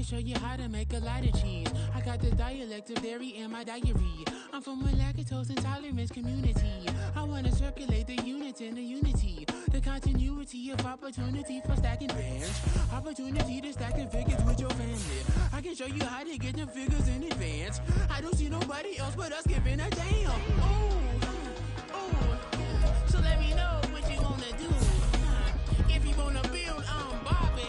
show you how to make a lot of cheese. I got the dialect of dairy in my diary. I'm from a lactose intolerance community. I wanna circulate the units in the unity. The continuity of opportunity for stacking bands. Opportunity to stack the figures with your family. I can show you how to get them figures in advance. I don't see nobody else but us giving a damn. So let me know what you wanna do. If you wanna build, I'm Bobby.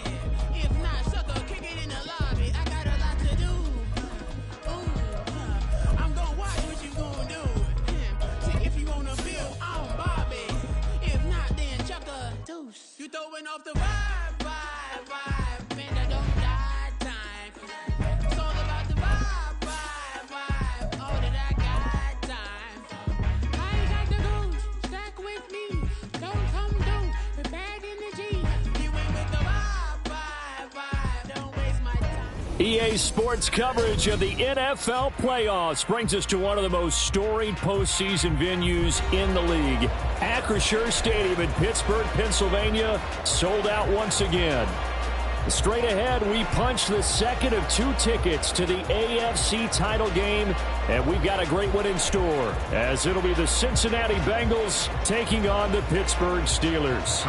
If not, sucker, kick it in the lobby. I got a lot to do. I'm gonna watch what you gonna do. See, if you wanna build, I'm Bobby. If not, then chuck a deuce. You throwing off the vibe, and I don't die time. It's all about the vibe, all that I got time. I ain't got the goose, stack with me. Don't come through with bad energy. You ain't with the vibe, don't waste my time. EA Sports coverage of the NFL playoffs brings us to one of the most storied postseason venues in the league. Acrisure Stadium in Pittsburgh, Pennsylvania, sold out once again. Straight ahead, we punch the second of 2 tickets to the AFC title game, and we've got a great one in store, as it'll be the Cincinnati Bengals taking on the Pittsburgh Steelers.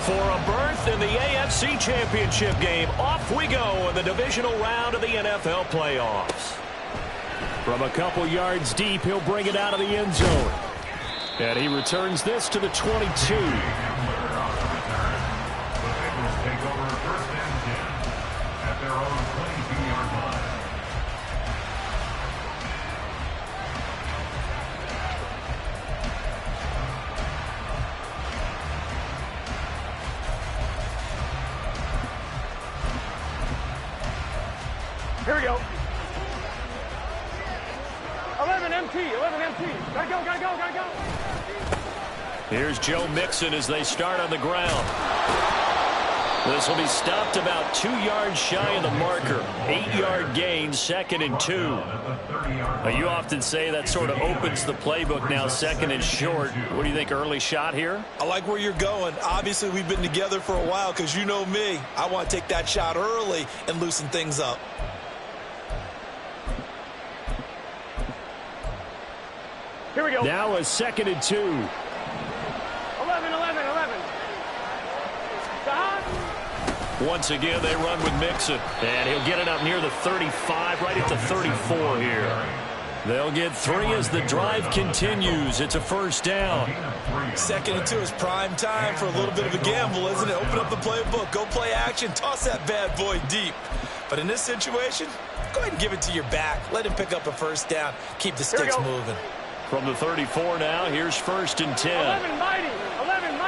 For a berth in the AFC Championship game, off we go in the divisional round of the NFL playoffs. From a couple yards deep, he'll bring it out of the end zone. And he returns this to the 22. Here we go. 11 MT. Gotta go. Here's Joe Mixon as they start on the ground. This will be stopped about 2 yards shy of the marker. 8-yard gain, 2nd and 2. Now, you often say that sort of opens the playbook now, 2nd and short. What do you think, early shot here? I like where you're going. Obviously, we've been together for a while because you know me. I want to take that shot early and loosen things up. Here we go. Now a 2nd and 2. 11. Once again, they run with Mixon. And he'll get it up near the 35, right at the 34 here. They'll get 3 as the drive continues. It's a first down. 2nd and 2 is prime time for a little bit of a gamble, isn't it? Open up the playbook, go play action, toss that bad boy deep. But in this situation, go ahead and give it to your back. Let him pick up a first down. Keep the sticks moving. From the 34 now, here's 1st and 10. 11 mighty. 11.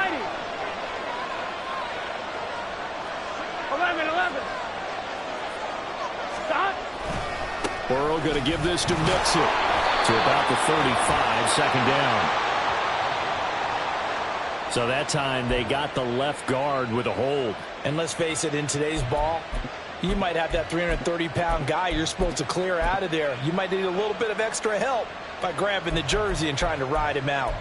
Stop. Burrow going to give this to Mixon. To about the 35, 2nd down. So that time they got the left guard with a hold. And let's face it, in today's ball, you might have that 330-pound guy you're supposed to clear out of there. You might need a little bit of extra help by grabbing the jersey and trying to ride him out.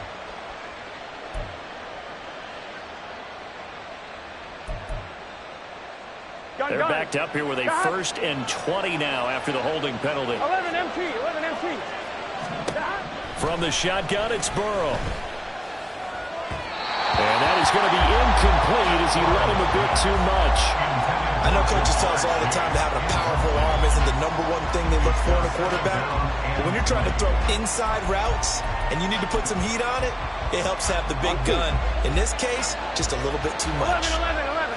They're backed up here with a 1st and 20 now after the holding penalty. 11 MT. From the shotgun, it's Burrow. And that is going to be incomplete as he let him a bit too much. I know coaches tell us all the time that having a powerful arm isn't the #1 thing they look for in a quarterback. But when you're trying to throw inside routes and you need to put some heat on it, it helps have the big gun. In this case, just a little bit too much. 11.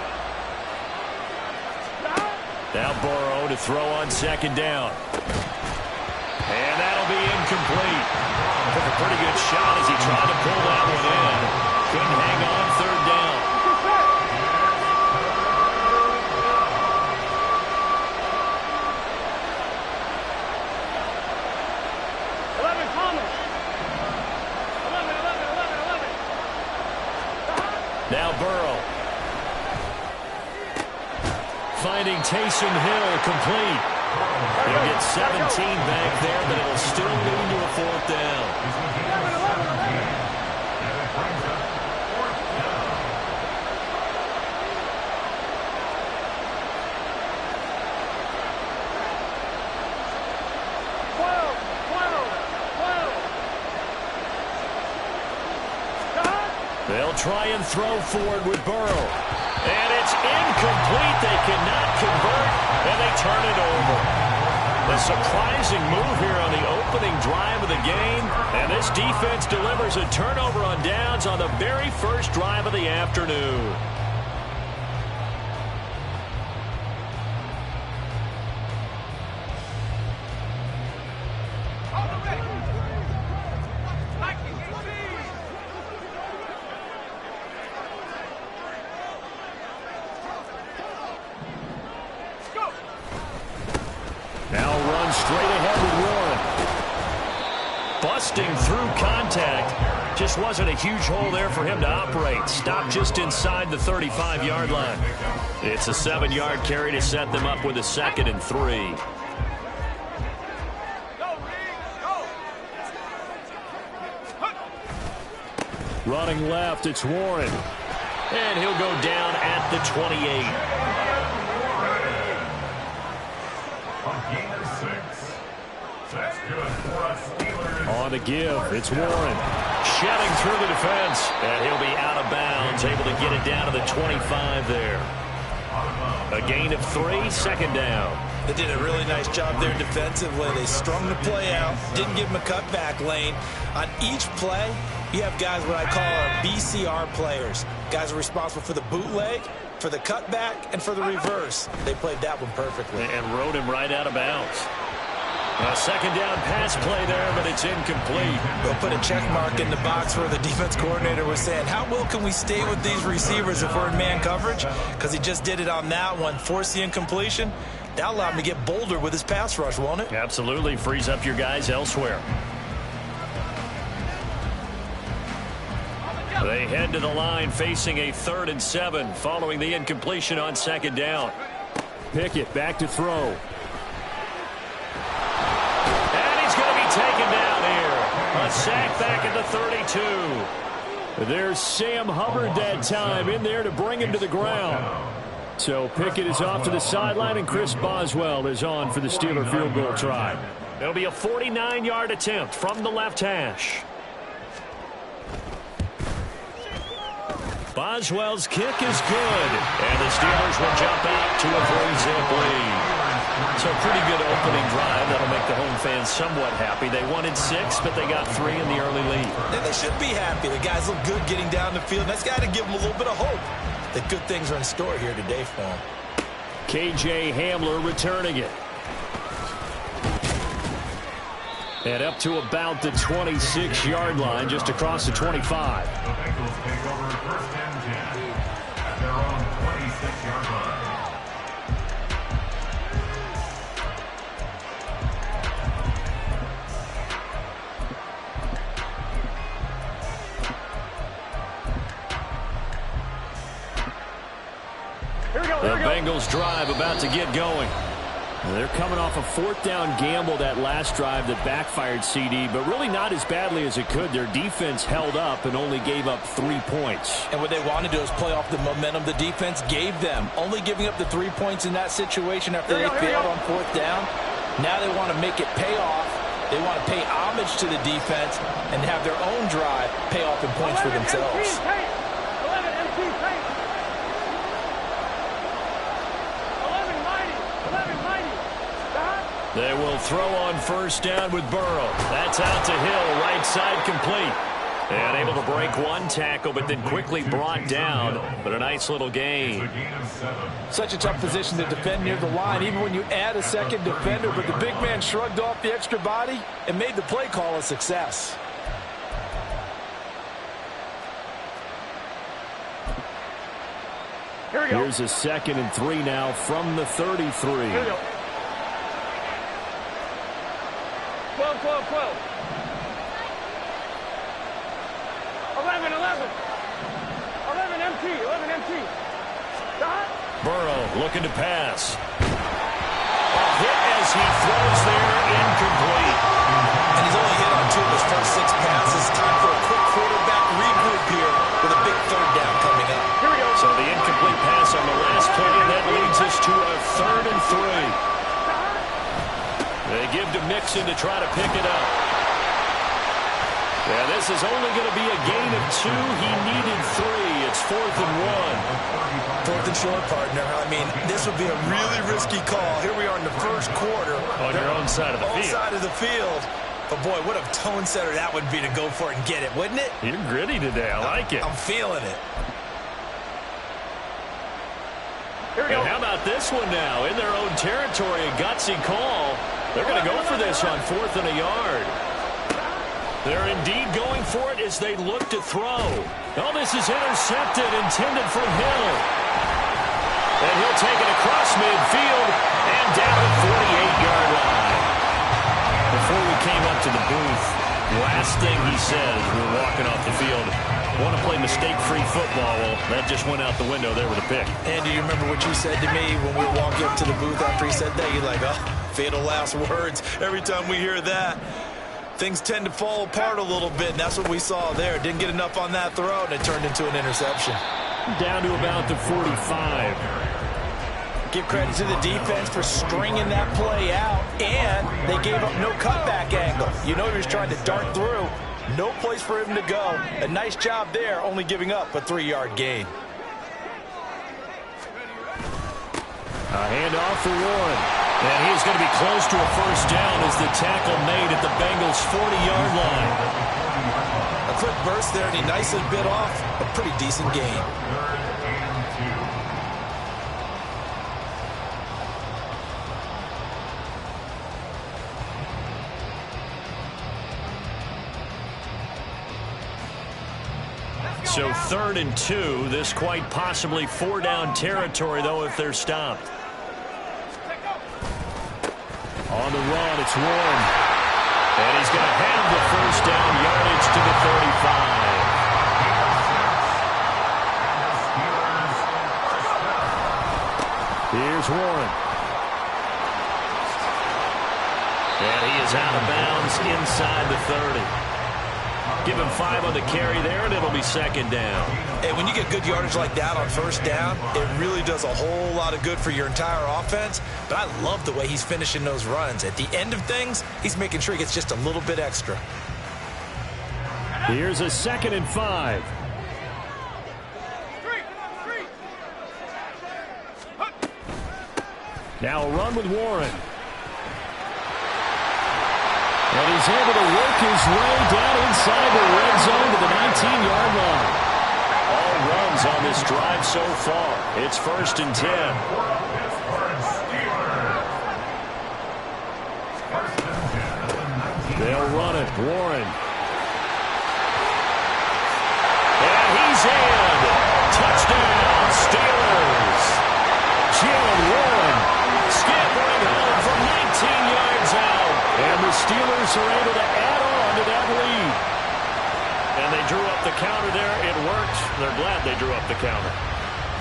Now Burrow to throw on 2nd down. And that'll be incomplete. Took a pretty good shot as he tried to pull that one in. Couldn't hang on, 3rd down. Now Burrow. Finding Taysom Hill complete. He'll get 17 back there, but it'll still lead to a 4th down. They'll try and throw forward with Burrow. And it's incomplete. They cannot convert, and they turn it over. A surprising move here on the opening drive of the game. And this defense delivers a turnover on downs on the very first drive of the afternoon. Through contact. Just wasn't a huge hole there for him to operate. Stopped just inside the 35-yard line. It's a 7-yard carry to set them up with a 2nd and 3. Running left, it's Warren. And he'll go down at the 28. On the give, it's Warren. Shedding through the defense. And he'll be out of bounds, able to get it down to the 25 there. A gain of 3, 2nd down. They did a really nice job there defensively. They strung the play out, didn't give him a cutback lane. On each play, you have guys what I call our BCR players. Guys are responsible for the bootleg, for the cutback, and for the reverse. They played that one perfectly. And rode him right out of bounds. A 2nd down pass play there, but it's incomplete. They'll put a check mark in the box where the defense coordinator was saying, how well can we stay with these receivers if we're in man coverage? Because he just did it on that one, forced the incompletion. That'll allow him to get bolder with his pass rush, won't it? Absolutely. Frees up your guys elsewhere. They head to the line facing a 3rd and 7 following the incompletion on 2nd down. Pickett back to throw. Taken down here. A sack back at the 32. There's Sam Hubbard that time in there to bring him to the ground. So Pickett is off to the sideline, and Chris Boswell is on for the Steeler field goal try. It'll be a 49-yard attempt from the left hash. Boswell's kick is good, and the Steelers will jump out to a 3-zip lead. So pretty good opening drive. That'll make the home fans somewhat happy. They wanted 6, but they got 3 in the early lead. And they should be happy. The guys look good getting down the field. That's got to give them a little bit of hope that good things are in store here today for them. KJ Hamler returning it. And up to about the 26-yard line, just across the 25. The Bengals take over 1st and 10 at their own 26-yard line. The Bengals drive about to get going. They're coming off a 4th down gamble that last drive that backfired CD, but really not as badly as it could. Their defense held up and only gave up 3 points. And what they want to do is play off the momentum the defense gave them. Only giving up the 3 points in that situation after they failed on 4th down. Now they want to make it pay off. They want to pay homage to the defense and have their own drive pay off in points for themselves. 11 MT, They will throw on 1st down with Burrow. That's out to Hill, right side complete. And able to break 1 tackle, but then quickly brought down. But a nice little gain. Such a tough position to defend near the line, even when you add a 2nd defender. But the big man shrugged off the extra body and made the play call a success. Here's a 2nd and 3 now from the 33. 12, 12, 12. 11, 11. 11 MT, 11 MT. Burrow looking to pass. A hit as he throws there, incomplete. And he's only hit on 2 of his first 6 passes. Time for a quick quarterback regroup here with a big 3rd down coming up. Here we go. So the incomplete pass on the last play, and that leads us to a 3rd and 3. They give to Mixon to try to pick it up. Yeah, this is only going to be a gain of 2. He needed 3. It's 4th and 1. 4th and short, partner. I mean, this would be a really risky call. Here we are in the first quarter. On your own side of the field. Side of the field. But, boy, what a tone setter that would be to go for it and get it, wouldn't it? You're gritty today. I like it. I'm feeling it. And how about this one now? In their own territory, a gutsy call. They're going to go for this on 4th and a yard. They're indeed going for it as they look to throw. Oh, this is intercepted, intended for Hill. And he'll take it across midfield and down the 48-yard line. Before we came up to the booth, last thing he said as we were walking off the field, want to play mistake-free football. Well, that just went out the window there with a pick. And do you remember what you said to me when we were walking up to the booth after he said that? You're like, oh, fatal last words. Every time we hear that, things tend to fall apart a little bit, and that's what we saw there. Didn't get enough on that throw, and it turned into an interception. Down to about the 45. Give credit to the defense for stringing that play out, and they gave up no cutback angle. You know he was trying to dart through. No place for him to go. A nice job there, only giving up a 3-yard gain. A handoff for Warren. And he's going to be close to a first down as the tackle made at the Bengals' 40-yard line. A quick burst there, and he nicely bit off a pretty decent gain. So 3rd and 2. This quite possibly 4-down territory, though, if they're stopped. On the run, it's Warren. And he's going to have the first down, yardage to the 35. Here's Warren. And he is out of bounds inside the 30. Give him 5 on the carry there, and it'll be 2nd down. And when you get good yardage like that on first down, it really does a whole lot of good for your entire offense. But I love the way he's finishing those runs. At the end of things, he's making sure he gets just a little bit extra. Here's a 2nd and 5. Now a run with Warren. And he's able to work his way down inside the red zone to the 19-yard line. All runs on this drive so far. It's 1st and 10. They'll run it. Warren. And he's in. Touchdown, Steelers. Jalen Warren scampering home from 19 yards out. And the Steelers are able to add on to that lead. And they drew up the counter there. It worked. They're glad they drew up the counter.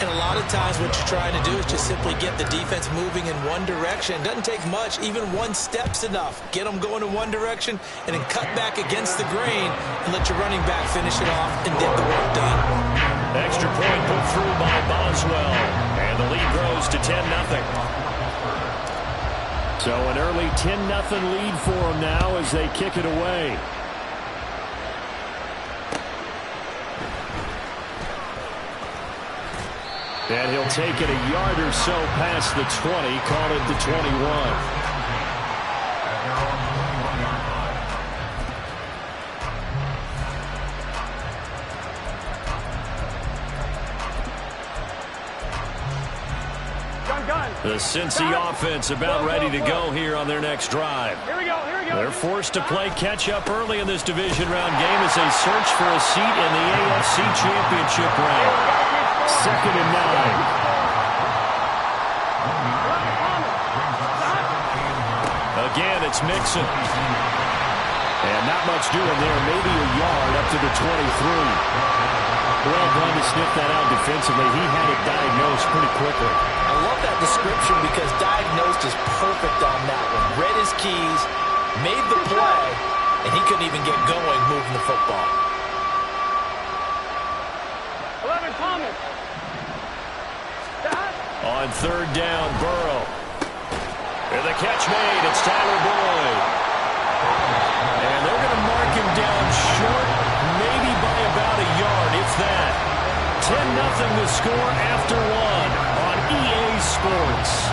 And a lot of times what you're trying to do is just simply get the defense moving in one direction. Doesn't take much. Even one step's enough. Get them going in one direction and then cut back against the grain and let your running back finish it off and get the work done. Extra point put through by Boswell. And the lead grows to 10-0. So an early 10-0 lead for them now as they kick it away. And he'll take it a yard or so past the 20, call it the 21. The Cincy offense about ready to go here on their next drive. Here we go. They're forced to play catch-up early in this division round game as they search for a seat in the AFC Championship round. 2nd and 9. Again, it's Mixon. And not much doing there. Maybe a yard up to the 23. Well, going to sniff that out defensively. He had it diagnosed pretty quickly. I love that description because diagnosed is perfect on that one. Read his keys, made the play, and he couldn't even get going moving the football. 11 Thomas. On 3rd down, Burrow. And the catch made. It's Tyler Boyd. And they're going to mark him down short announcing the score after one on EA Sports.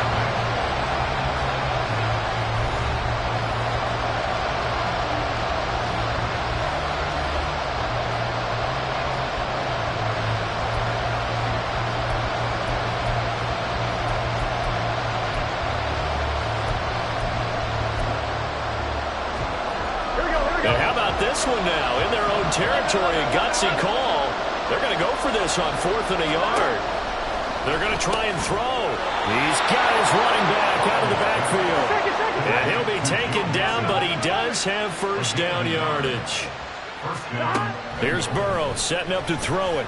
And how about this one now? In their own territory, a gutsy call. They're going to go for this on 4th and a yard. They're going to try and throw. He's got his running back out of the backfield. And he'll be taken down, but he does have first down yardage. Here's Burrow setting up to throw it.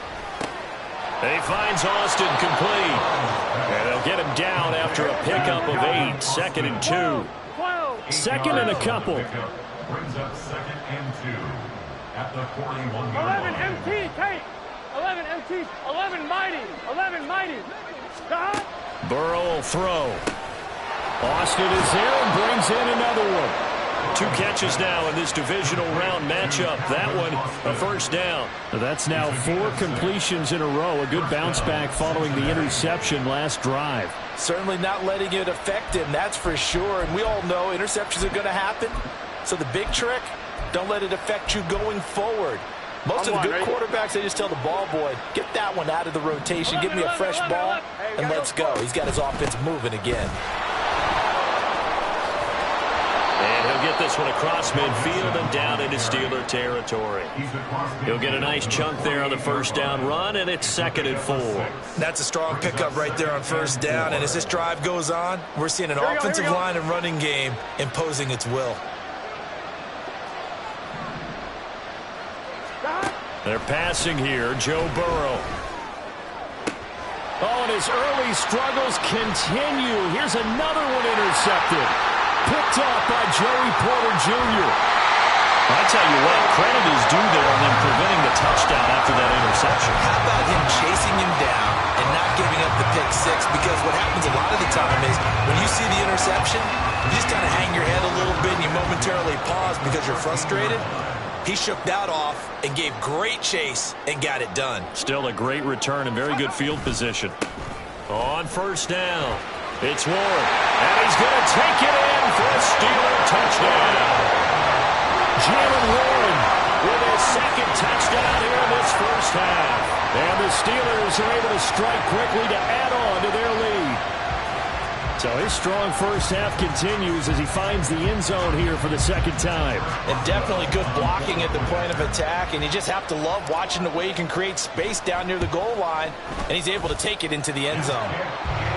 And he finds Austin complete. And they'll get him down after a pickup of 8. 2nd and 2. 2nd and a couple. Brings up 2nd and 2 at the 41-yard 11 MT, Kate. 11 MT, 11 mighty, 11 mighty. Stop. Burrow will throw. Austin is there and brings in another one. 2 catches now in this divisional round matchup. That one, a first down. That's now 4 completions in a row. A good bounce back following the interception last drive. Certainly not letting it affect him, that's for sure. And we all know interceptions are going to happen. So the big trick, don't let it affect you going forward. Most of the good quarterbacks, they just tell the ball boy, get that one out of the rotation, give me a fresh ball, and let's go. He's got his offense moving again. And he'll get this one across midfield and down into Steeler territory. He'll get a nice chunk there on the first down run, and it's 2nd and 4. That's a strong pickup right there on first down. And as this drive goes on, we're seeing an offensive line and running game imposing its will. They're passing here, Joe Burrow. Oh, and his early struggles continue. Here's another one intercepted. Picked off by Joey Porter Jr. I tell you what, credit is due there on them preventing the touchdown after that interception. How about him chasing him down and not giving up the pick six? Because what happens a lot of the time is when you see the interception, you just kind of hang your head a little bit and you momentarily pause because you're frustrated. He shook that off and gave great chase and got it done. Still a great return and very good field position. On first down, it's Ward. And he's going to take it in for a Steeler touchdown. Jalen Warren with his 2nd touchdown here in this first half. And the Steelers are able to strike quickly to add on to their lead. So his strong first half continues as he finds the end zone here for the 2nd time. And definitely good blocking at the point of attack, and you just have to love watching the way he can create space down near the goal line, and he's able to take it into the end zone.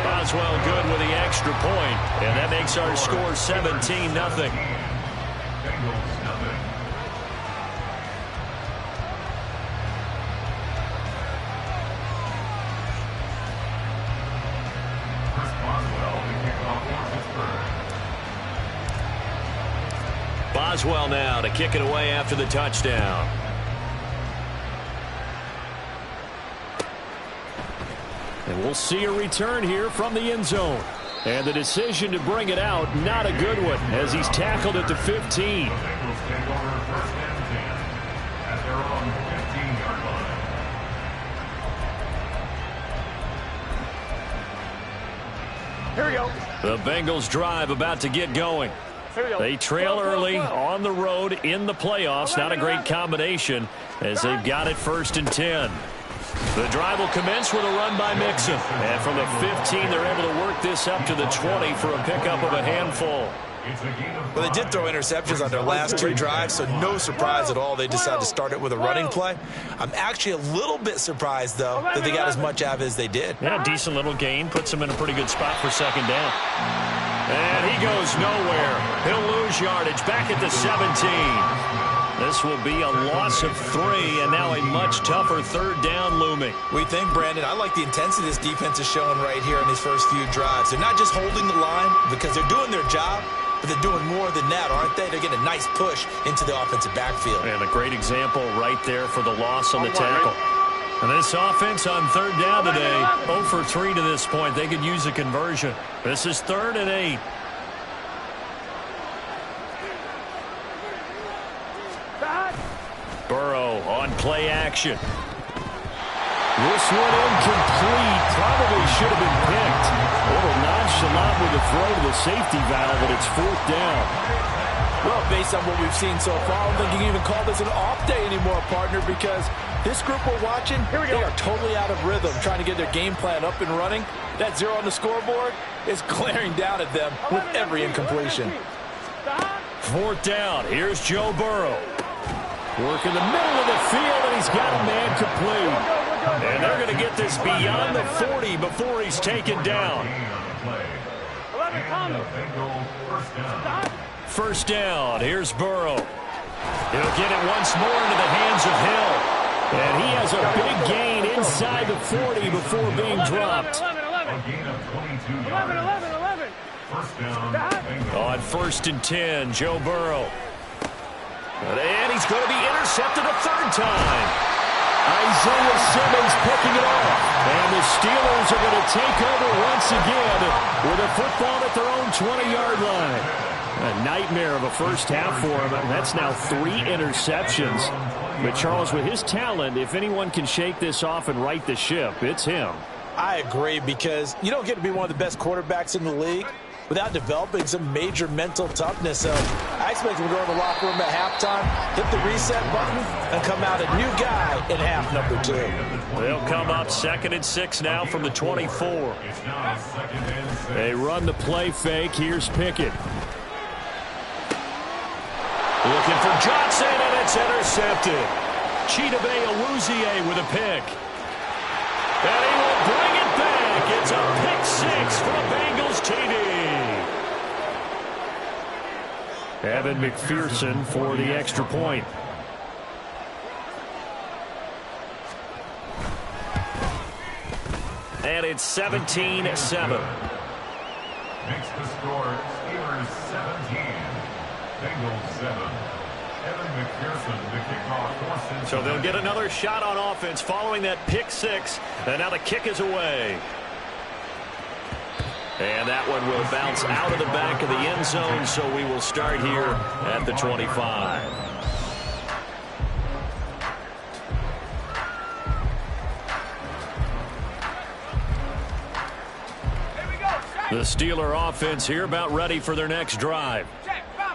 Boswell good with the extra point, and that makes our score 17-0. Boswell now to kick it away after the touchdown. And we'll see a return here from the end zone. And the decision to bring it out, not a good one, as he's tackled at the 15. Here we go. The Bengals drive about to get going. They trail early on the road in the playoffs. Not a great combination as they've got it 1st and 10. The drive will commence with a run by Mixon. And from the 15, they're able to work this up to the 20 for a pickup of a handful. Well, they did throw interceptions on their last 2 drives, so no surprise at all they decided to start it with a running play. I'm actually a little bit surprised, though, that they got as much out of it as they did. Yeah, decent little gain. Puts them in a pretty good spot for 2nd down. And he goes nowhere. He'll lose yardage back at the 17. This will be a loss of 3, and now a much tougher 3rd down looming. We think, Brandon, I like the intensity this defense is showing right here in these first few drives. They're not just holding the line because they're doing their job, but they're doing more than that, aren't they? They're getting a nice push into the offensive backfield. And a great example right there for the loss on the tackle. And this offense on 3rd down today, 0 for 3 to this point. They could use a conversion. This is 3rd and 8. Burrow on play action. This one incomplete. Probably should have been picked. A little nonchalant with the throw to the safety valve, but it's 4th down. Well, based on what we've seen so far, I don't think you can even call this an off day anymore, partner, because this group we're watching, they are totally out of rhythm, trying to get their game plan up and running. That 0 on the scoreboard is glaring down at them with every incompletion. 4th down. Here's Joe Burrow. Working the middle of the field, and he's got a man complete. And they're going to get this beyond the 40 before he's taken down. 1st down. Here's Burrow. He'll get it once more into the hands of Hill. And he has a big gain inside the 40 before being dropped. On 1st and 10, Joe Burrow. And he's going to be intercepted a 3rd time. Isaiah Simmons picking it off. And the Steelers are going to take over once again with a football at their own 20-yard line. A nightmare of a first half for him. That's now 3 interceptions. But Charles, with his talent, if anyone can shake this off and right the ship, it's him. I agree, because you don't get to be one of the best quarterbacks in the league without developing some major mental toughness. So I expect him to go in the locker room at halftime, hit the reset button, and come out a new guy in half number 2. They'll come up 2nd and 6 now from the 24. They run the play fake. Here's Pickett. Looking for Johnson, and it's intercepted. Chidobe Awuzie with a pick. And he will bring it back. It's a pick 6 for a Bengals TD. Evan McPherson for the extra point. And it's 17-7. Makes the score Steelers 17, Bengals 7. Evan McPherson, the kickoff. So they'll get another shot on offense following that pick 6. And now the kick is away. And that one will bounce out of the back of the end zone, so we will start here at the 25. The Steeler offense here about ready for their next drive.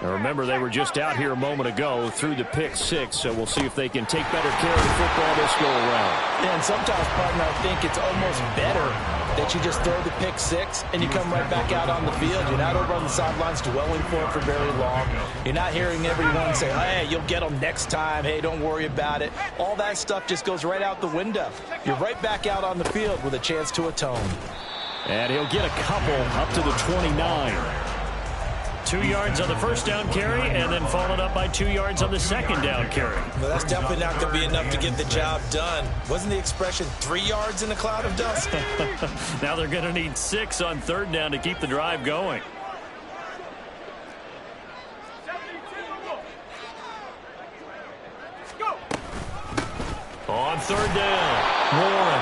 Now remember, they were just out here a moment ago through the pick 6, so we'll see if they can take better care of the football this go around. And sometimes, partner, I think it's almost better that you just throw the pick 6 and you come right back out on the field. You're not over on the sidelines dwelling for it for very long. You're not hearing everyone say, hey, you'll get them next time. Hey, don't worry about it. All that stuff just goes right out the window. You're right back out on the field with a chance to atone. And he'll get a couple up to the 29. 2 yards on the first down carry, and then followed up by 2 yards on the second down carry. Well, that's definitely not going to be enough to get the job done. Wasn't the expression 3 yards in a cloud of dust? Now they're going to need 6 on 3rd down to keep the drive going. On 3rd down, Warren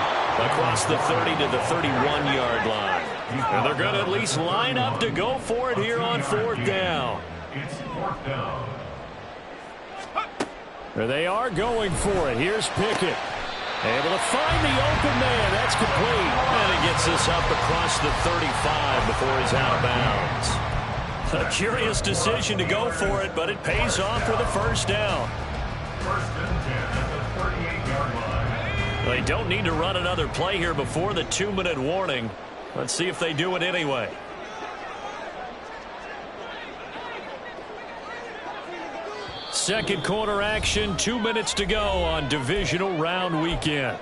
across the 30 to the 31-yard line. And they're going to at least line up to go for it here on 4th down. It's 4th down. There they are going for it. Here's Pickett. Able to find the open man. That's complete. And he gets this up across the 35 before he's out of bounds. A curious decision to go for it, but it pays off for the first down. 1st and 10 at the 38-yard line. They don't need to run another play here before the 2-minute warning. Let's see if they do it anyway. Second quarter action, 2 minutes to go on divisional round weekend.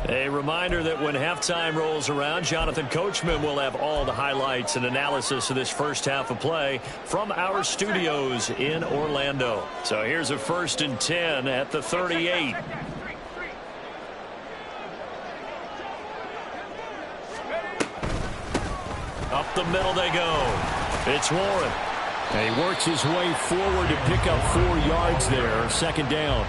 A reminder that when halftime rolls around, Jonathan Coachman will have all the highlights and analysis of this first half of play from our studios in Orlando. So here's a 1st and 10 at the 38. Up the middle they go. It's Warren. And he works his way forward to pick up 4 yards there. 2nd down.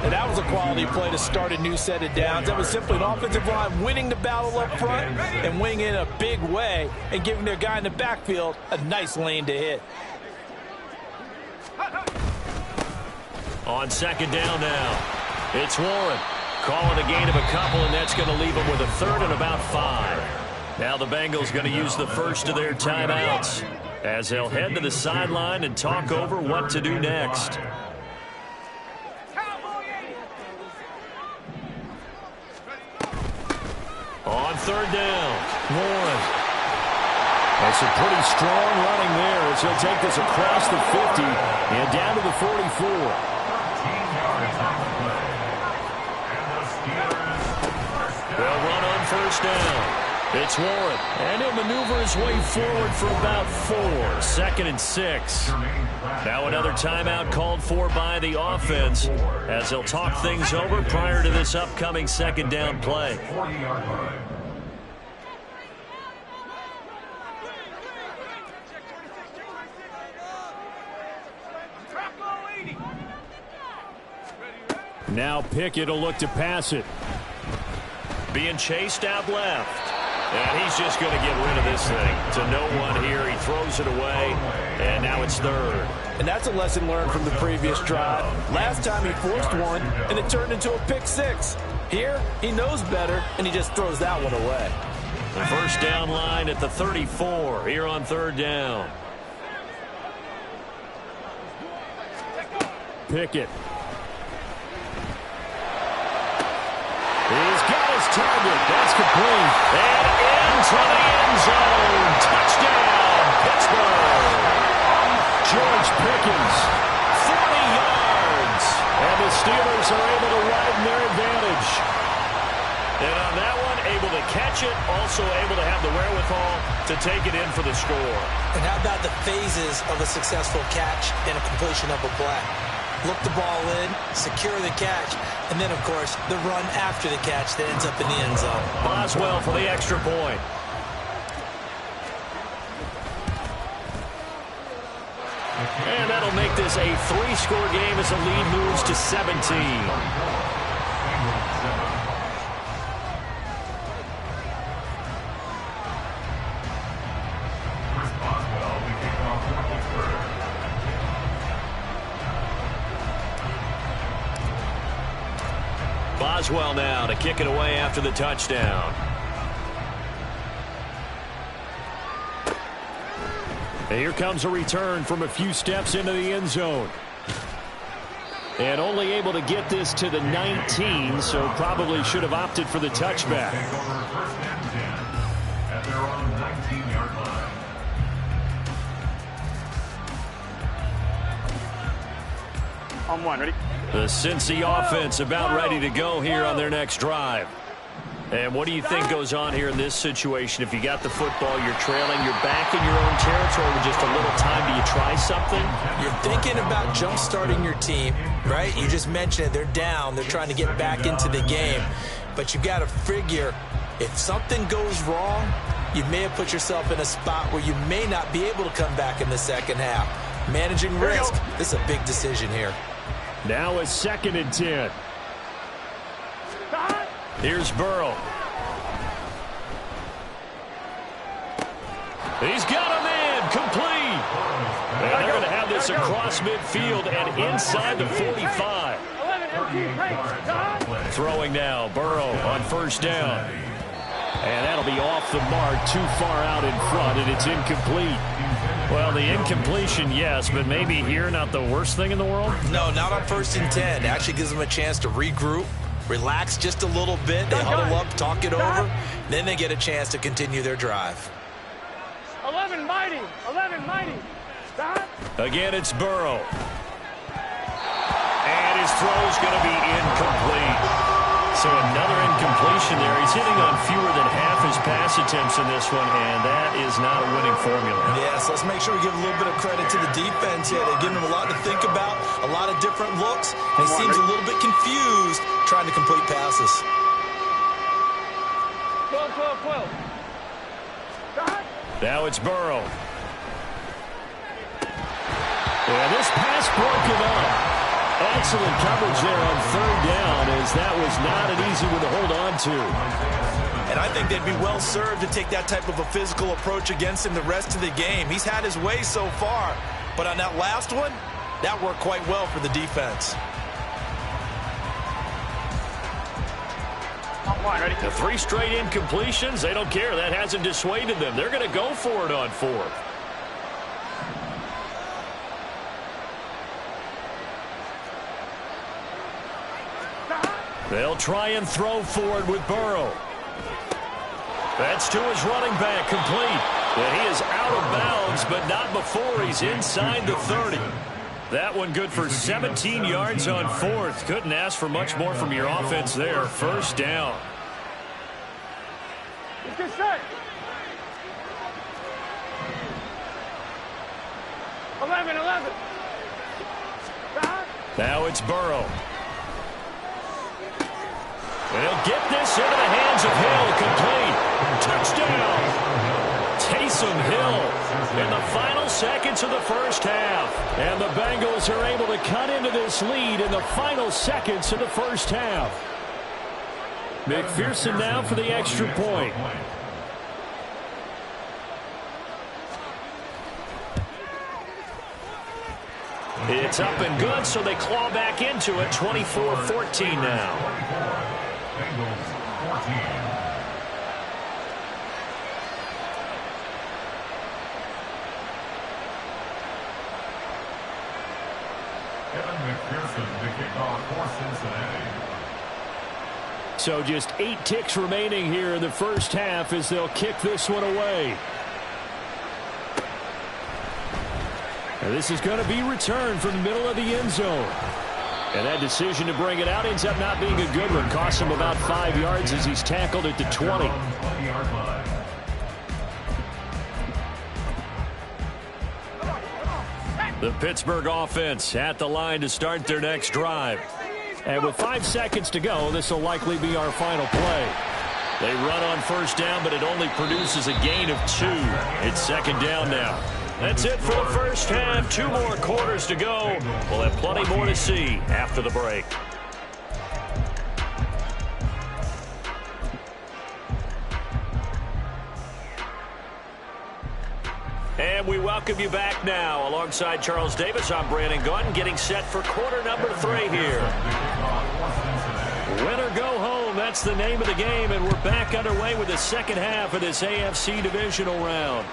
And that was a quality play to start a new set of downs. That was simply an offensive line winning the battle up front and winning in a big way and giving their guy in the backfield a nice lane to hit. On 2nd down now, it's Warren. Call it a gain of a couple, and that's going to leave them with a third and about 5. Now the Bengals going to use the first of their timeouts as they'll head to the sideline and talk over what to do next. On third down, Warren. That's a pretty strong running there as he'll take this across the 50 and down to the 44. They'll run on first down. It's Warren, and he'll maneuver his way forward for about 4. 2nd and 6. Now another timeout called for by the offense as they'll talk things over prior to this upcoming second down play. Now Pickett will look to pass it. Being chased out left. And he's just going to get rid of this thing to no one here. He throws it away, and now it's third. And that's a lesson learned from the previous drive. Last time he forced one, and it turned into a pick 6. Here, he knows better, and he just throws that one away. The first down line at the 34 here on third down. Pickett. He's got his target. That's complete. And into the end zone. Touchdown, Pittsburgh. George Pickens, 40 yards. And the Steelers are able to widen their advantage. And on that one, able to catch it, also able to have the wherewithal to take it in for the score. And how about the phases of a successful catch and a completion of a play? Look the ball in, secure the catch, and then, of course, the run after the catch that ends up in the end zone. Boswell for the extra point. And that'll make this a 3-score game as the lead moves to 17. Boswell now to kick it away after the touchdown. And here comes a return from a few steps into the end zone. And only able to get this to the 19, so probably should have opted for the touchback. At their own 19-yard line. On one, ready? The Cincy offense about ready to go here on their next drive. And what do you think goes on here in this situation? If you got the football, you're trailing, you're back in your own territory with just a little time. Do you try something? You're thinking about jump-starting your team, right? You just mentioned it. They're down. They're trying to get back into the game. But you got to figure, if something goes wrong, you may have put yourself in a spot where you may not be able to come back in the second half. Managing risk, this is a big decision here. Now it's 2nd and 10. Here's Burrow. He's got a man complete. And they're going to have this across midfield and inside the 45. Throwing now, Burrow on first down. And that'll be off the mark, too far out in front, and it's incomplete. Well, the incompletion, yes, but maybe here not the worst thing in the world? No, not on 1st and 10. Actually gives them a chance to regroup, relax just a little bit. They huddle up, talk it over. Then they get a chance to continue their drive. 11 mighty. 11 mighty. Again, it's Burrow. And his throw's going to be incomplete. So another incompletion there. He's hitting on fewer than half his pass attempts in this one, and that is not a winning formula. Yes, let's make sure we give a little bit of credit to the defense here. They're giving him a lot to think about, a lot of different looks, and he seems a little bit confused trying to complete passes. 12, 12, 12. Now it's Burrow. And this pass broken up. Excellent coverage there on third down, as that was not an easy one to hold on to. And I think they'd be well served to take that type of a physical approach against him the rest of the game. He's had his way so far, but on that last one, that worked quite well for the defense. Fine, ready? The 3 straight incompletions, they don't care. That hasn't dissuaded them. They're going to go for it on 4th. They'll try and throw for it with Burrow. That's to his running back, complete. And he is out of bounds, but not before he's inside the 30. That one good for 17 yards on 4th. Couldn't ask for much more from your offense there. First down. Get set. 11. Now it's Burrow. And he'll get this into the hands of Hill, complete. Touchdown. Taysom Hill in the final seconds of the first half. And the Bengals are able to cut into this lead in the final seconds of the first half. McPherson now for the extra point. It's up and good, so they claw back into it. 24-14 now. Bengals 14. Kevin McPherson to kick off for Cincinnati. So just 8 ticks remaining here in the first half as they'll kick this one away. And this is going to be returned from the middle of the end zone. And that decision to bring it out ends up not being a good one. Costs him about 5 yards as he's tackled at the 20. 20-yard line. The Pittsburgh offense at the line to start their next drive. And with 5 seconds to go, this will likely be our final play. They run on first down, but it only produces a gain of 2. It's second down now. That's it for the first half. 2 more quarters to go. We'll have plenty more to see after the break. And we welcome you back now. Alongside Charles Davis, I'm Brandon Gaunt, getting set for quarter number 3 here. Win or go home, that's the name of the game, and we're back underway with the second half of this AFC divisional round.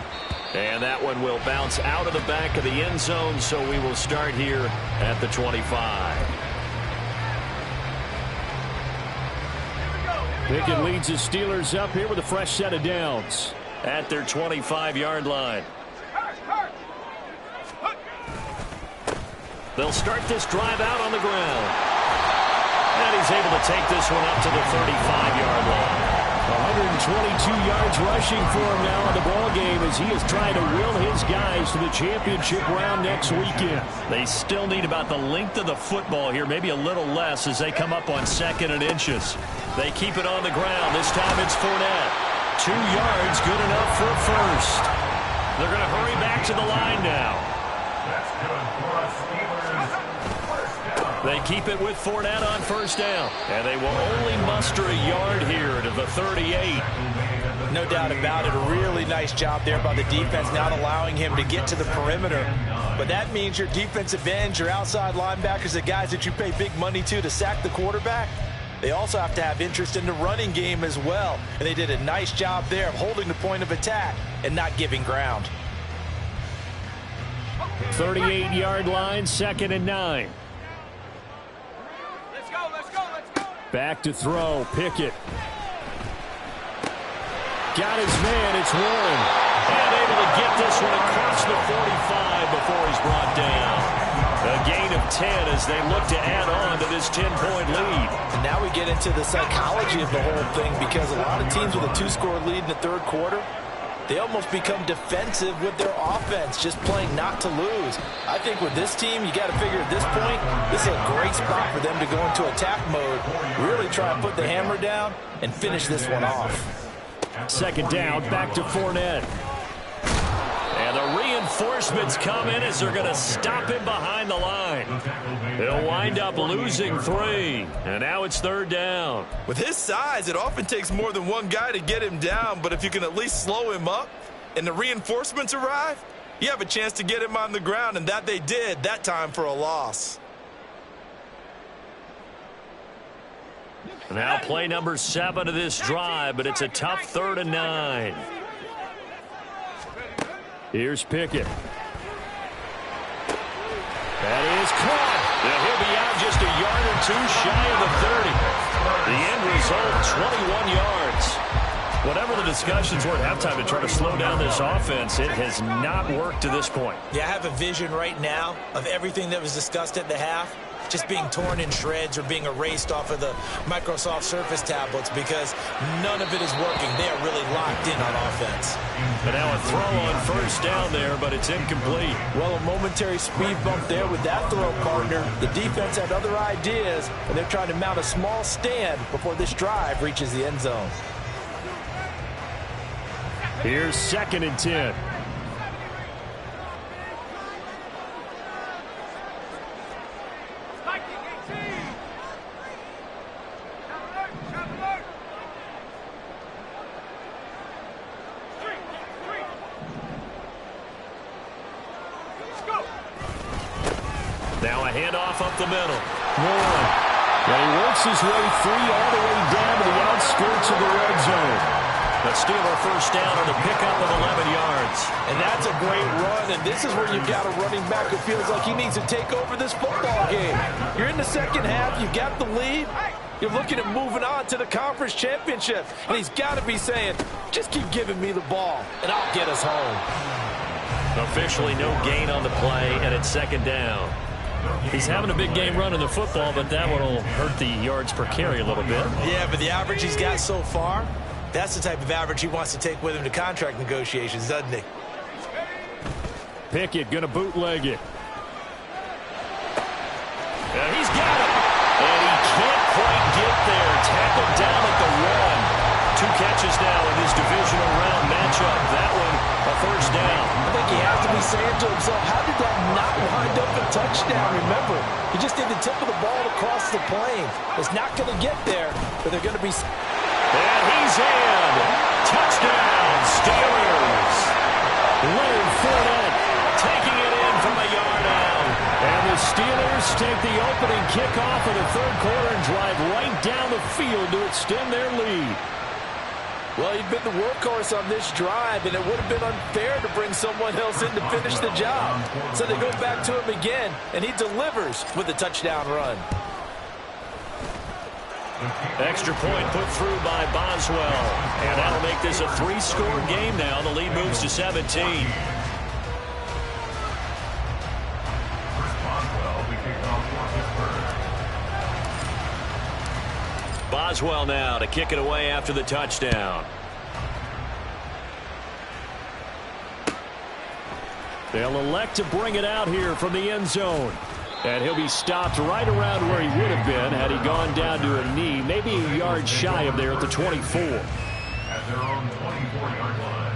And that one will bounce out of the back of the end zone, so we will start here at the 25. Pickett leads his Steelers up here with a fresh set of downs at their 25-yard line. They'll start this drive out on the ground. And he's able to take this one up to the 35-yard line. 122 yards rushing for him now in the ballgame as he is trying to will his guys to the championship round next weekend. They still need about the length of the football here, maybe a little less as they come up on 2nd and inches. They keep it on the ground. This time it's Fournette. 2 yards, good enough for a first. They're going to hurry back to the line now. That's good for us, Steelers. First down. They keep it with Fournette on first down. And they will only muster a yard here to the 38. No doubt about it. A really nice job there by the defense, not allowing him to get to the perimeter. But that means your defensive ends, your outside linebackers, the guys that you pay big money to sack the quarterback, they also have to have interest in the running game as well. And they did a nice job there of holding the point of attack and not giving ground. 38-yard line, 2nd and 9. Let's go. Back to throw, Pickett. Got his man, it's Warren. And able to get this one across the 45 before he's brought down. A gain of 10 as they look to add on to this 10-point lead. And now we get into the psychology of the whole thing, because a lot of teams with a 2-score lead in the third quarter, they almost become defensive with their offense, just playing not to lose. I think with this team, you got to figure at this point, this is a great spot for them to go into attack mode, really try and put the hammer down and finish this one off. 2nd down, back to Fournette. And the reinforcements come in as they're going to stop him behind the line. He'll wind up losing 3. And now it's 3rd down. With his size, it often takes more than one guy to get him down, but if you can at least slow him up and the reinforcements arrive, you have a chance to get him on the ground, and that they did that time for a loss. Now play number 7 of this drive, but it's a tough 3rd and 9. Here's Pickett. That is caught. He'll be out just a yard or 2 shy of the 30. The end result, 21 yards. Whatever the discussions were at halftime to try to slow down this offense, it has not worked to this point. Yeah, I have a vision right now of everything that was discussed at the half just being torn in shreds or being erased off of the Microsoft Surface tablets because none of it is working. They are really locked in on offense. And now a throw on 1st down there, but it's incomplete. Well, a momentary speed bump there with that throw, partner. The defense had other ideas, and they're trying to mount a small stand before this drive reaches the end zone. Here's 2nd and 10. Now a handoff up the middle. Moore. And he works his way free all the way down to the outskirts of the red zone. The Steeler 1st down on the pickup of 11 yards. And that's a great run, and this is where you've got a running back who feels like he needs to take over this football game. You're in the second half, you got the lead, you're looking at moving on to the conference championship, and he's got to be saying, just keep giving me the ball, and I'll get us home. Officially no gain on the play, and it's 2nd down. He's having a big game running the football, but that one will hurt the yards per carry a little bit. Yeah, but the average he's got so far, that's the type of average he wants to take with him to contract negotiations, doesn't he? Pickett going to bootleg it. And he's got it. And he can't quite get there. Tackled down at the 1. 2 catches now in this divisional round matchup. That one a 1st down. I think he has to be saying to himself, how did that not wind up a touchdown? Remember, he just did the tip of the ball across the plane. It's not going to get there, but they're going to be... And he's in. Touchdown, Steelers. Leonard Fournette taking it in from a yard out. And the Steelers take the opening kickoff of the 3rd quarter and drive right down the field to extend their lead. Well, he'd been the workhorse on this drive, and it would have been unfair to bring someone else in to finish the job. So they go back to him again, and he delivers with a touchdown run. Extra point put through by Boswell. And that'll make this a 3-score game now. The lead moves to 17. Boswell now to kick it away after the touchdown. They'll elect to bring it out here from the end zone. And he'll be stopped right around where he would have been had he gone down to a knee, maybe a yard shy of there at the 24. At their own 24-yard line.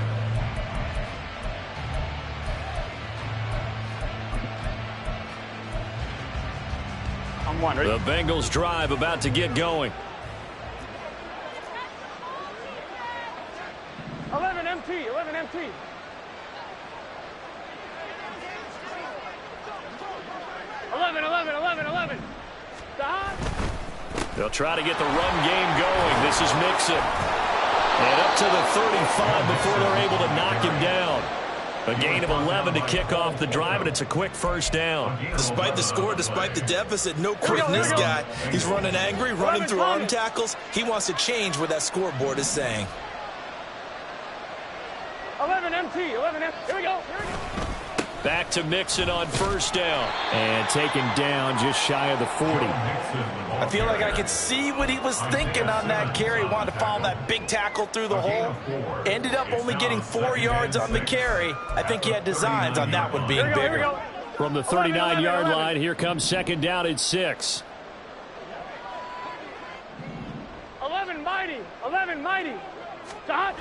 I'm one. Ready? The Bengals drive about to get going. 11 MT. 11 MT. They'll try to get the run game going. This is Mixon. And up to the 35 before they're able to knock him down. A gain of 11 to kick off the drive, and it's a quick 1st down. Despite the score, despite the deficit, no quitting this guy. He's running angry, running through arm tackles. He wants to change what that scoreboard is saying. 11 MT. 11 MT. Here we go. Here we go. Back to Mixon on 1st down. And taken down just shy of the 40. I feel like I could see what he was thinking on that carry. Wanted to follow that big tackle through the hole. Ended up only getting 4 yards on the carry. I think he had designs on that one being bigger. Here we go. From the 39-yard line, here comes 2nd down at 6. 11 mighty. 11 mighty. Dot.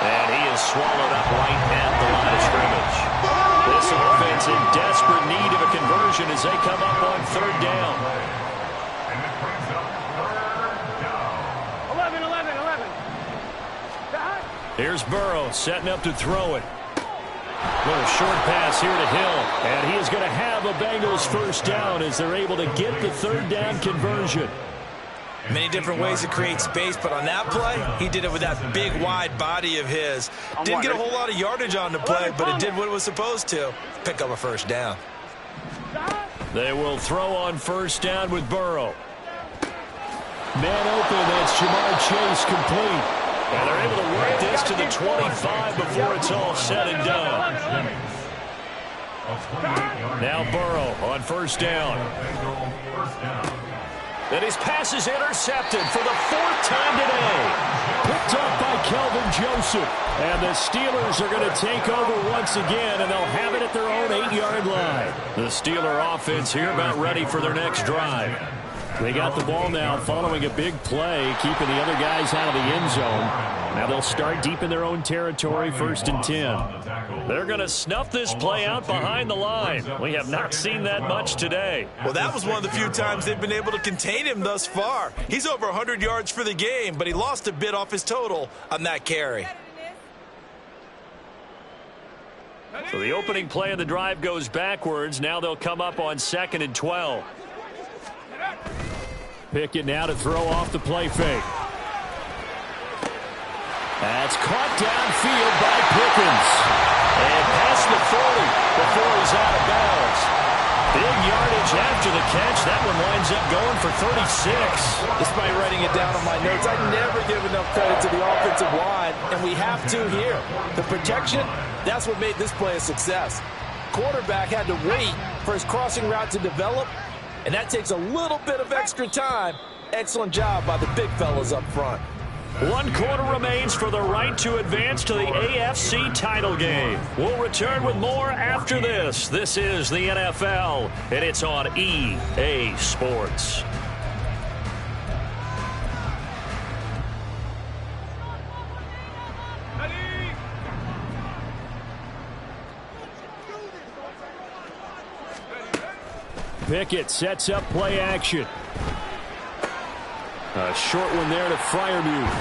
And he is swallowed up right at the line of scrimmage. This offense in desperate need of a conversion as they come up on 3rd down. 11, 11, 11. Dot. Here's Burrow setting up to throw it. Little short pass here to Hill. And he is going to have a Bengals first down as they're able to get the third down conversion. Many different ways to create space, but on that play, he did it with that big, wide body of his. Didn't get a whole lot of yardage on the play, but it did what it was supposed to. Pick up a first down. They will throw on first down with Burrow. Man open, that's Jamar Chase complete. And they're able to work this to the 25 before it's all said and done. Now Burrow on first down. And his pass is intercepted for the fourth time today. Picked up by Kelvin Joseph. And the Steelers are going to take over once again, and they'll have it at their own 8-yard line. The Steeler offense here about ready for their next drive. They got the ball now following a big play, keeping the other guys out of the end zone. Now they'll start deep in their own territory, 1st and 10. They're going to snuff this play out behind the line. We have not seen that much today. Well, that was one of the few times they've been able to contain him thus far. He's over 100 yards for the game, but he lost a bit off his total on that carry. So the opening play of the drive goes backwards. Now they'll come up on 2nd and 12. Pickett now to throw off the play fake. That's caught downfield by Pickens. And past the 40 before he's out of bounds. Big yardage after the catch. That one winds up going for 36. Despite writing it down on my notes, I never give enough credit to the offensive line, and we have to here. The protection, that's what made this play a success. Quarterback had to wait for his crossing route to develop, and that takes a little bit of extra time. Excellent job by the big fellas up front. 1 quarter remains for the right to advance to the AFC title game. We'll return with more after this. This is the NFL, and it's on EA Sports. Pickett sets up play action. A short one there to Freiermuth.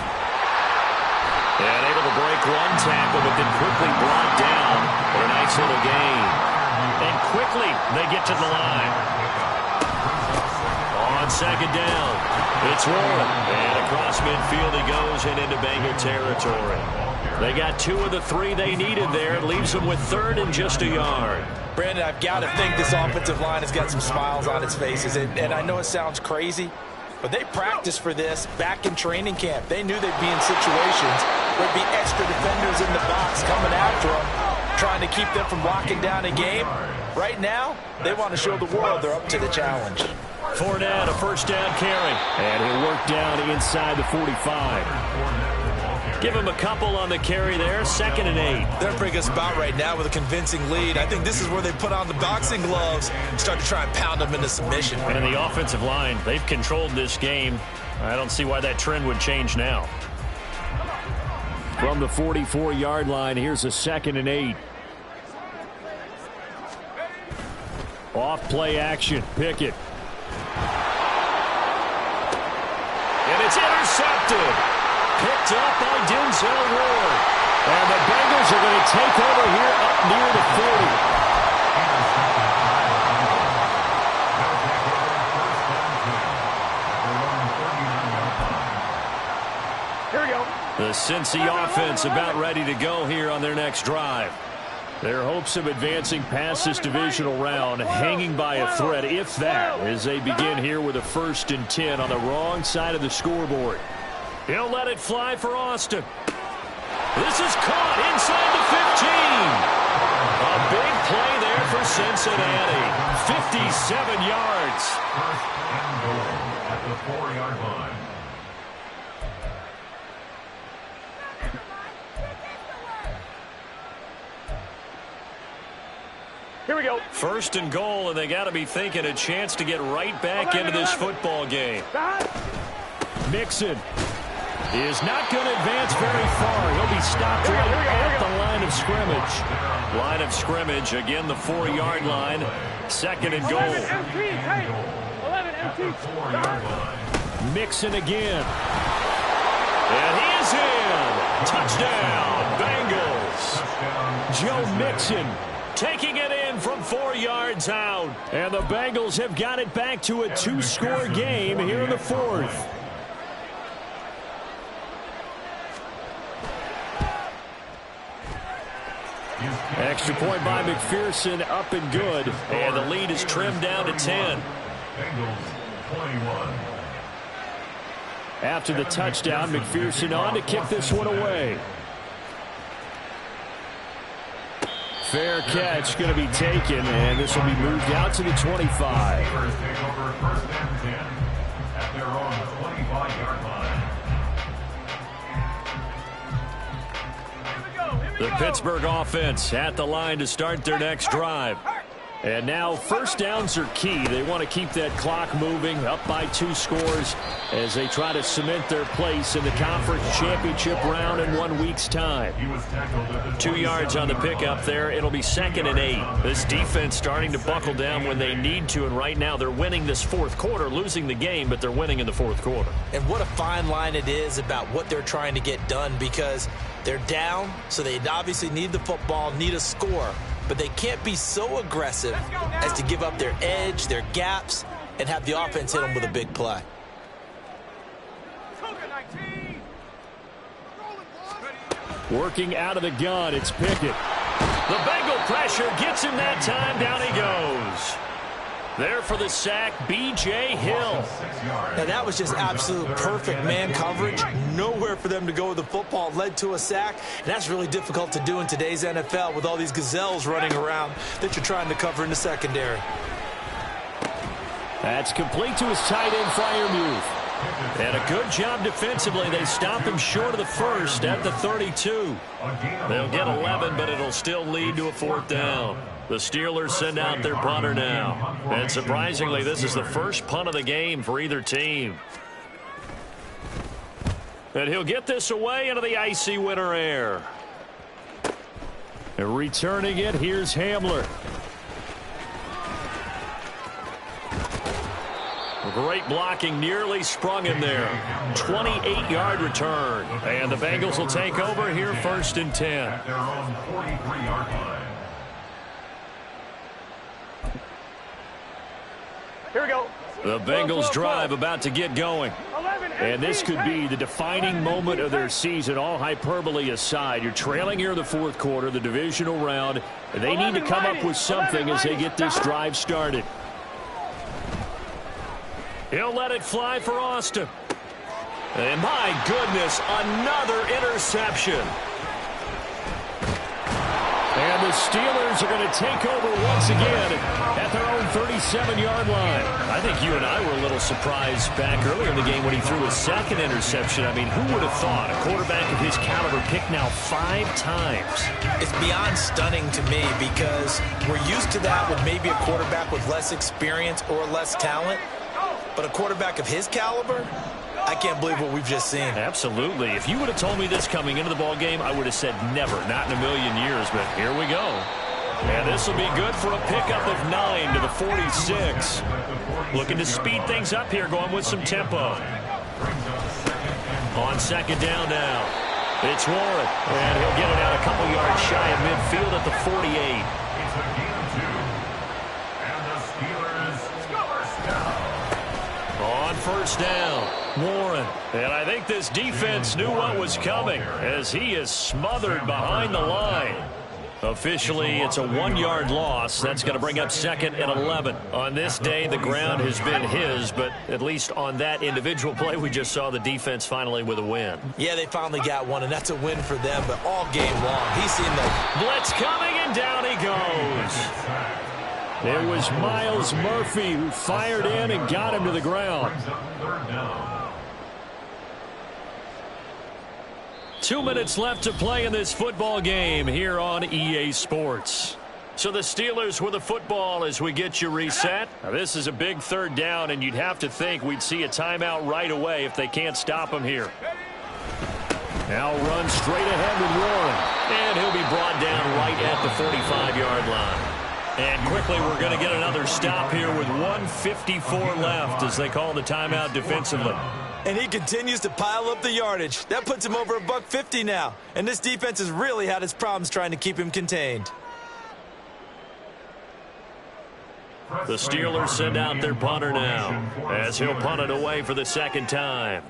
And able to break one tackle, but then quickly brought down for a nice little gain. And quickly they get to the line. On 2nd down, it's Warren. And across midfield he goes and into Bengal territory. They got 2 of the 3 they needed there. It leaves them with 3rd and just a yard. Brandon, I've got to think this offensive line has got some smiles on its faces. And I know it sounds crazy, but they practiced for this back in training camp. They knew they'd be in situations where there'd be extra defenders in the box coming after them, trying to keep them from locking down a game. Right now, they want to show the world they're up to the challenge. Fournette, a first down carry. And he'll work down inside the 45. Give him a couple on the carry there, 2nd and 8. They're in a pretty good spot right now with a convincing lead. I think this is where they put on the boxing gloves and start to try and pound them into submission. And in the offensive line, they've controlled this game. I don't see why that trend would change now. From the 44-yard line, here's a 2nd and 8. Off play action, Pickett. And it's intercepted. Picked up by Denzel Ward. And the Bengals are going to take over here up near the 40. Here we go. The Cincy offense about ready to go here on their next drive. Their hopes of advancing past this divisional round hanging by a thread, if that, as they begin here with a 1st and 10 on the wrong side of the scoreboard. He'll let it fly for Austin. This is caught inside the 15. A big play there for Cincinnati. 57 yards. 1st and goal at the 4-yard line. Here we go. 1st and goal, and they got to be thinking a chance to get right back into this football game. Mixon is not going to advance very far. He'll be stopped right at the line of scrimmage. Line of scrimmage, again the 4-yard line. 2nd and goal. 11 empty. Mixon again. And he is in. Touchdown, Bengals. Joe Mixon taking it in from 4 yards out. And the Bengals have got it back to a 2-score game here in the fourth. Extra point by McPherson, up and good. And the lead is trimmed down to 10. After the touchdown, McPherson on to kick this one away. Fair catch going to be taken, and this will be moved out to the 25. The Pittsburgh offense at the line to start their next drive. And now first downs are key. They want to keep that clock moving, up by 2 scores as they try to cement their place in the conference championship round in 1 week's time. 2 yards on the pickup there. It'll be 2nd and 8. This defense starting to buckle down when they need to, and right now they're winning this fourth quarter, losing the game, but they're winning in the fourth quarter. And what a fine line it is about what they're trying to get done, because they're down, so they obviously need the football, need a score. But they can't be so aggressive as to give up their edge, their gaps, and have the offense hit them with a big play. Working out of the gun, it's Pickett. The Bengal pressure gets him that time. Down he goes. There for the sack, B.J. Hill. Now that was just absolute perfect man coverage. Nowhere for them to go with the football. Led to a sack. And that's really difficult to do in today's NFL with all these gazelles running around that you're trying to cover in the secondary. That's complete to his tight end, Freiermuth. And a good job defensively. They stop him short of the first at the 32. They'll get 11, but it'll still lead to a 4th down. The Steelers send out their punter now. And surprisingly, this is the first punt of the game for either team. And he'll get this away into the icy winter air. And returning it, here's Hamler. Great blocking, nearly sprung him there. 28-yard return. And the Bengals will take over here 1st and 10. At their own 43-yard line. Here we go. The Bengals drive about to get going. And this could be the defining moment of their season, all hyperbole aside. You're trailing here in the fourth quarter, the divisional round. And they need to come up with something as they get this drive started. He'll let it fly for Austin. And my goodness, another interception. And the Steelers are going to take over once again at their own 37-yard line. I think you and I were a little surprised back earlier in the game when he threw his 2nd interception. I mean, who would have thought a quarterback of his caliber picked now 5 times? It's beyond stunning to me, because we're used to that with maybe a quarterback with less experience or less talent. But a quarterback of his caliber, I can't believe what we've just seen. Absolutely. If you would have told me this coming into the ball game, I would have said never, not in a million years. But here we go. And this will be good for a pickup of 9 to the 46. Looking to speed things up here, going with some tempo. On 2nd down now, it's Warren. And he'll get it out a couple yards shy of midfield at the 48. It's a gain of 2. And the Steelers score down. On 1st down, Warren. And I think this defense knew what was coming as he is smothered behind the line. Officially, it's a 1-yard loss. That's going to bring up 2nd and 11. On this day, the ground has been his, but at least on that individual play, we just saw the defense finally with a win. Yeah, they finally got one, and that's a win for them, but all game long, he's seen the blitz coming, and down he goes. It was Miles Murphy who fired in and got him to the ground. 2 minutes left to play in this football game here on EA Sports. So the Steelers with the football as we get you reset. Now this is a big 3rd down, and you'd have to think we'd see a timeout right away if they can't stop him here. Now run straight ahead with Warren. And he'll be brought down right at the 45-yard line. And quickly, we're going to get another stop here with 1:54 left as they call the timeout defensively. And he continues to pile up the yardage. That puts him over $150 now. And this defense has really had its problems trying to keep him contained. The Steelers send out their punter now as he'll punt it away for the second time.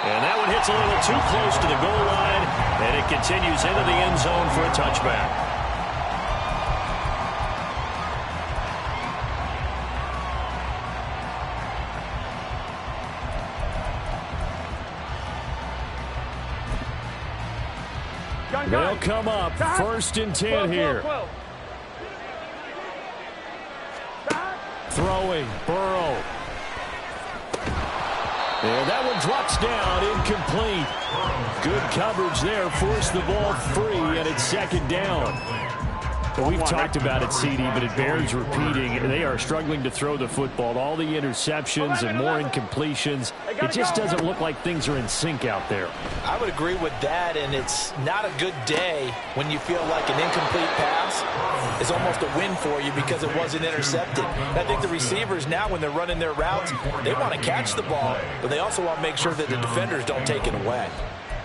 And that one hits a little too close to the goal line, and it continues into the end zone for a touchback. They'll come up 1st and 10 here. Throwing, Burrow. And that one drops down, incomplete. Good coverage there, forced the ball free, and it's second down. Well, we've talked about it, CD, but it bears repeating. They are struggling to throw the football. All the interceptions and more incompletions. It just doesn't look like things are in sync out there. I would agree with that, and it's not a good day when you feel like an incomplete pass is almost a win for you because it wasn't intercepted. I think the receivers now, when they're running their routes, they want to catch the ball, but they also want to make sure that the defenders don't take it away.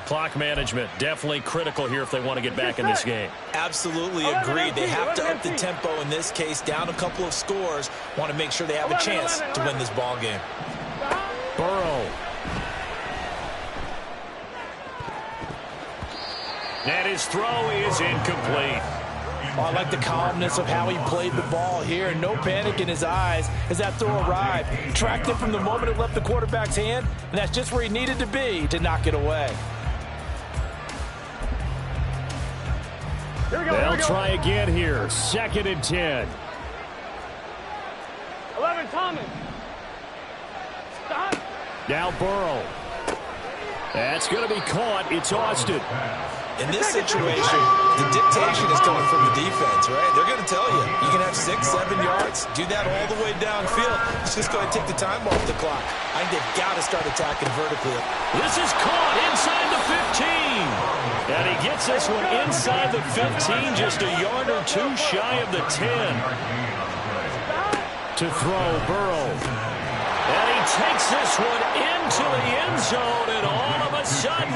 Clock management, definitely critical here if they want to get back in this game. Absolutely agreed. They have to up the tempo in this case, down a couple of scores. Want to make sure they have a chance to win this ball game. Burrow. And his throw is incomplete. Oh, I like the calmness of how he played the ball here. No panic in his eyes as that throw arrived. Tracked it from the moment it left the quarterback's hand, and that's just where he needed to be to knock it away. They'll try again here. 2nd and 10. 11, Thomas. Stop. Now Burrow. That's going to be caught. It's Austin. In this situation, the dictation is coming from the defense, right? They're going to tell you, you can have 6, 7 yards, do that all the way downfield. Let's just go ahead and take the time off the clock. I think they've got to start attacking vertically. This is caught inside the 15. And he gets this one inside the 15, just a yard or two shy of the 10. To throw, Burrow. And he takes this one into the end zone, and all of a sudden,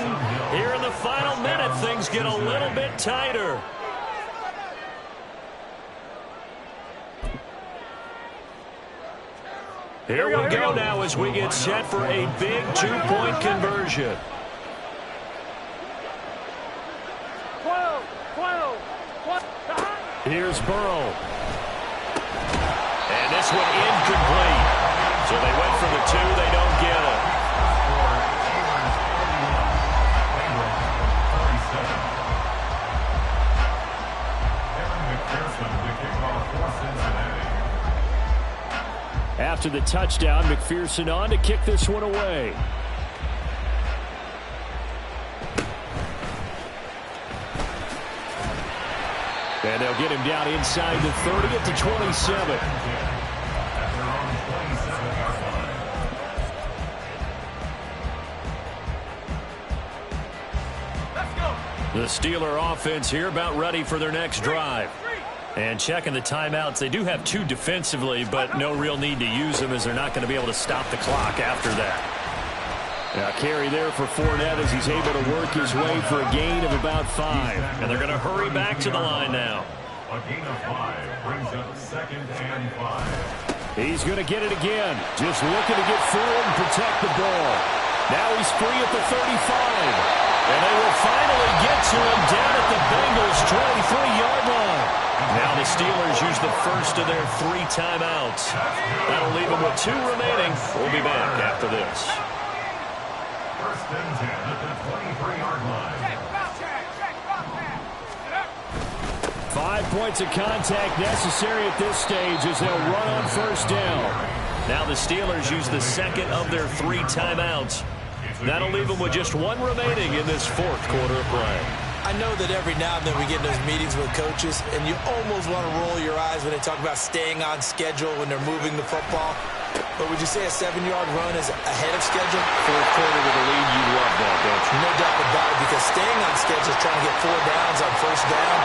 here in the final minute, things get a little bit tighter. Here we go now as we get set for a big 2-point conversion. 12. Here's Burrow. And this one incomplete. So they went for the 2, they don't get it. After the touchdown, McPherson on to kick this one away. And they'll get him down inside the 30 at the 27. The Steeler offense here about ready for their next drive. And checking the timeouts, they do have 2 defensively, but no real need to use them as they're not going to be able to stop the clock after that. Now carry there for Fournette as he's able to work his way for a gain of about 5. And they're going to hurry back to the line now. A gain of 5 brings up 2nd and 5. He's going to get it again. Just looking to get forward and protect the ball. Now he's free at the 35. And they will finally get to him down at the Bengals' 23-yard line. Now the Steelers use the first of their 3 timeouts. That'll leave them with 2 remaining. We'll be back after this. 1st and 10 at the 23-yard line. 5 points of contact necessary at this stage as they'll run on 1st down. Now the Steelers use the 2nd of their 3 timeouts. That'll leave them with just 1 remaining in this 4th quarter of play. I know that every now and then we get in those meetings with coaches, and you almost want to roll your eyes when they talk about staying on schedule when they're moving the football. But would you say a 7-yard run is ahead of schedule? Fourth quarter with a lead, you love that, don't you? No doubt about it, because staying on schedule, trying to get 4 downs on first down,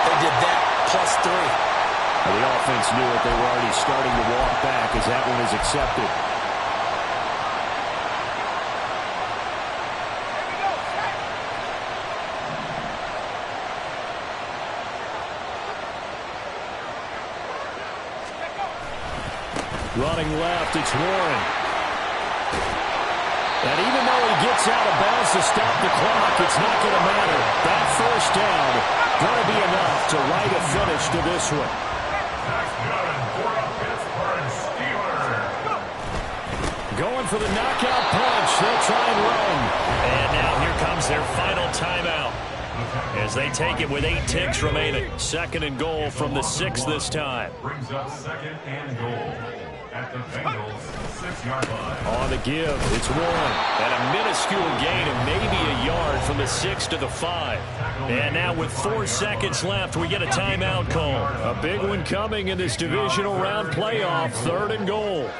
they did that plus 3. Well, the offense knew it. They were already starting to walk back as that one is accepted. Running left, it's Warren. And even though he gets out of bounds to stop the clock, it's not going to matter. That first down going to be enough to write a finish to this one. Going for the knockout punch. They'll try and run. And now here comes their final timeout as they take it with 8 ticks remaining. 2nd and goal from the 6 this time. Brings up 2nd and goal at the Bengals 6-yard line. On the give, it's Warren. And a minuscule gain of maybe a yard from the 6 to the 5. And now with 4 seconds left, we get a timeout call. A big one coming in this divisional round playoff. 3rd and goal.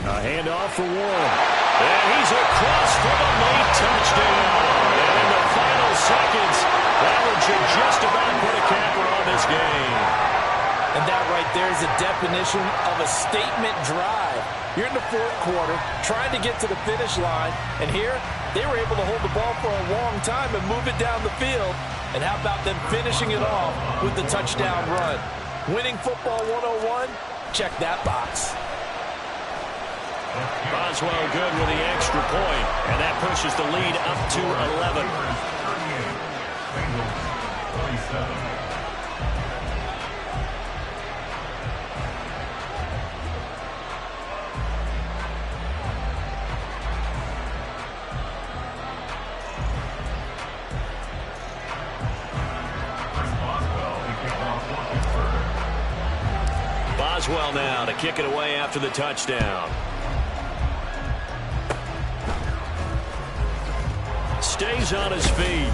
A handoff for Warren. And he's across for the late touchdown. And in the final seconds, Allen should just about put a capper on this game. And that right there is a definition of a statement drive. You're in the 4th quarter, trying to get to the finish line, and here they were able to hold the ball for a long time and move it down the field. And how about them finishing it off with the touchdown run? Winning football 101? Check that box. Boswell good with the extra point, and that pushes the lead up to 11. Boswell now to kick it away after the touchdown. Stays on his feet.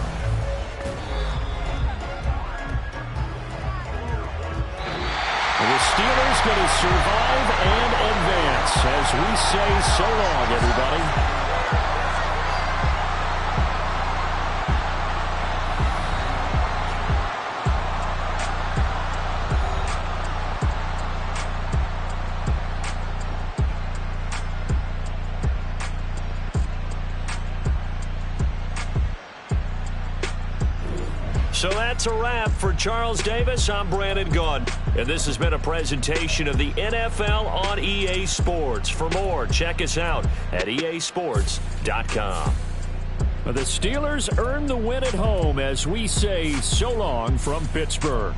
The Steelers going to survive and advance as we say so long, everybody. So that's a wrap for Charles Davis. I'm Brandon Gunn. And this has been a presentation of the NFL on EA Sports. For more, check us out at easports.com. The Steelers earn the win at home as we say so long from Pittsburgh.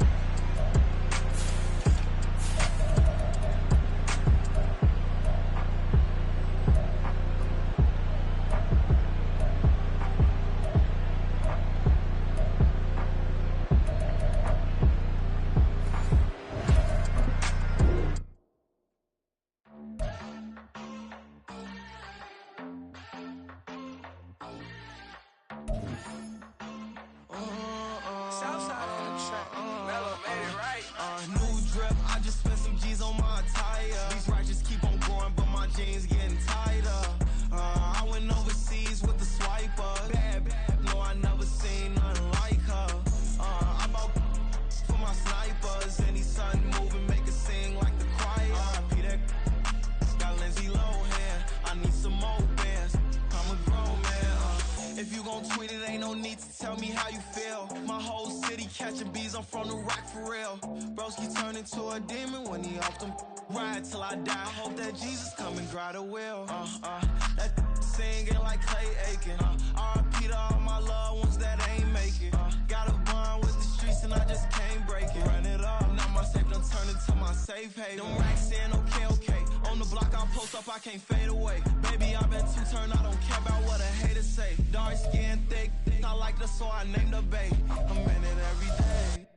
I can't fade away. Baby, I've been too turned, I don't care about what a hater say. Dark skin, thick, I like the so I named the babe. I'm in it every day.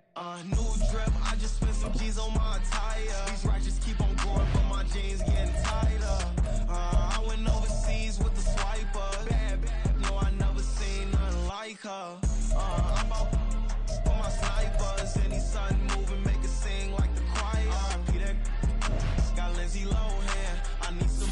New drip, I just spent some G's on my attire. These righteous keep on growing, but my jeans getting tighter. I went overseas with the swiper. Bad, no, I never seen nothing like her.